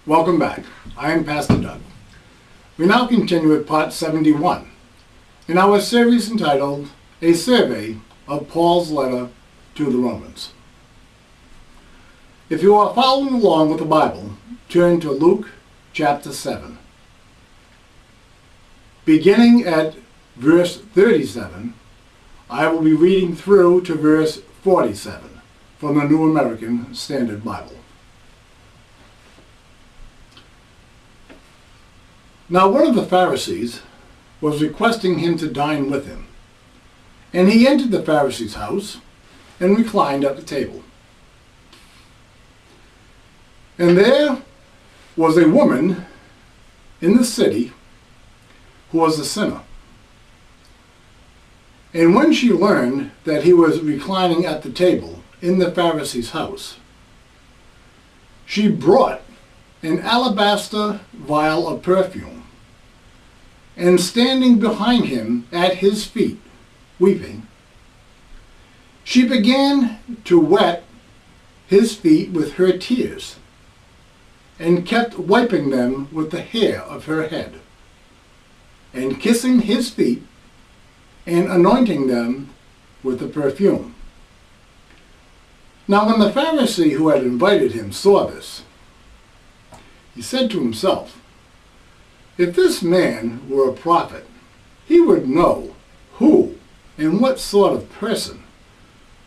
Welcome back. I am Pastor Doug. We now continue with part 71 in our series entitled A Survey of Paul's Letter to the Romans. If you are following along with the Bible, turn to Luke chapter 7. Beginning at verse 37, I will be reading through to verse 47 from the New American Standard Bible. Now one of the Pharisees was requesting him to dine with him, and he entered the Pharisee's house and reclined at the table. And there was a woman in the city who was a sinner. And when she learned that he was reclining at the table in the Pharisee's house, she brought an alabaster vial of perfume, and standing behind him at his feet, weeping, she began to wet his feet with her tears, and kept wiping them with the hair of her head, and kissing his feet, and anointing them with the perfume. Now when the Pharisee who had invited him saw this, he said to himself, "If this man were a prophet, he would know who and what sort of person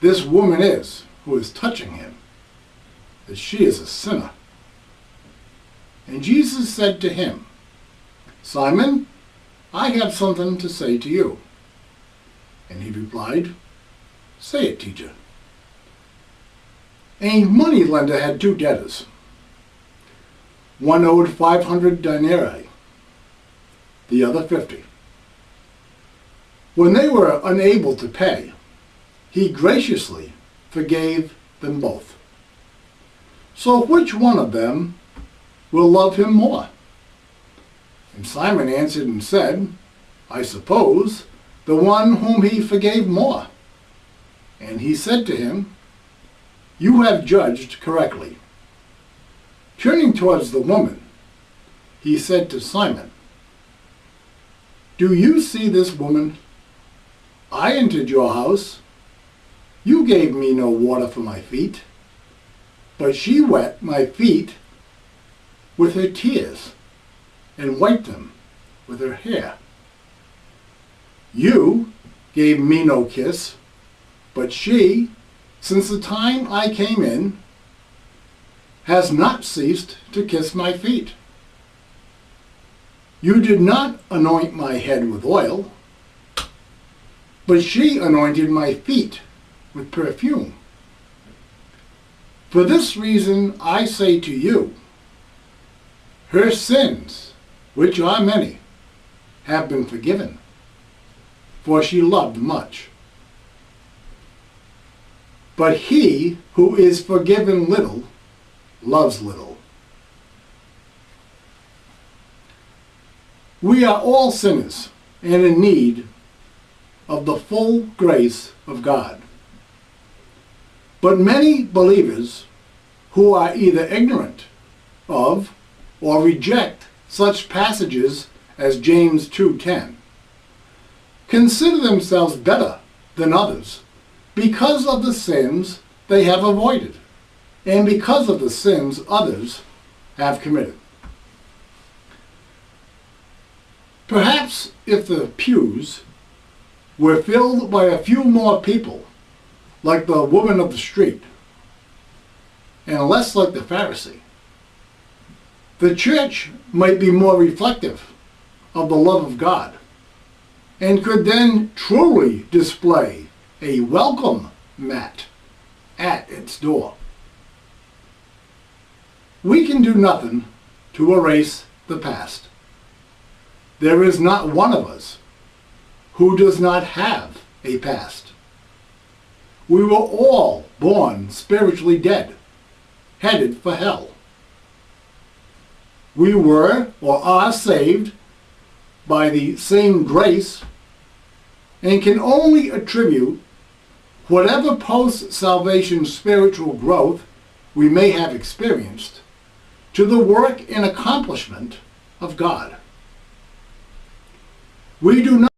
this woman is who is touching him, that she is a sinner." And Jesus said to him, "Simon, I have something to say to you." And he replied, "Say it, teacher." A money lender had two debtors. One owed 500 denarii, the other 50. When they were unable to pay, he graciously forgave them both. So which one of them will love him more? And Simon answered and said, "I suppose the one whom he forgave more." And he said to him, "You have judged correctly." Turning towards the woman, he said to Simon, "Do you see this woman? I entered your house. You gave me no water for my feet, but she wet my feet with her tears and wiped them with her hair. You gave me no kiss, but she, since the time I came in, has not ceased to kiss my feet. You did not anoint my head with oil, but she anointed my feet with perfume. For this reason I say to you, her sins, which are many, have been forgiven, for she loved much. But he who is forgiven little loves little." We are all sinners and in need of the full grace of God. But many believers who are either ignorant of or reject such passages as James 2:10 consider themselves better than others because of the sins they have avoided and because of the sins others have committed. Perhaps if the pews were filled by a few more people like the woman of the street and less like the Pharisee, the church might be more reflective of the love of God and could then truly display a welcome mat at its door. We can do nothing to erase the past. There is not one of us who does not have a past. We were all born spiritually dead, headed for hell. We were or are saved by the same grace and can only attribute whatever post-salvation spiritual growth we may have experienced to to the work and accomplishment of God. We do not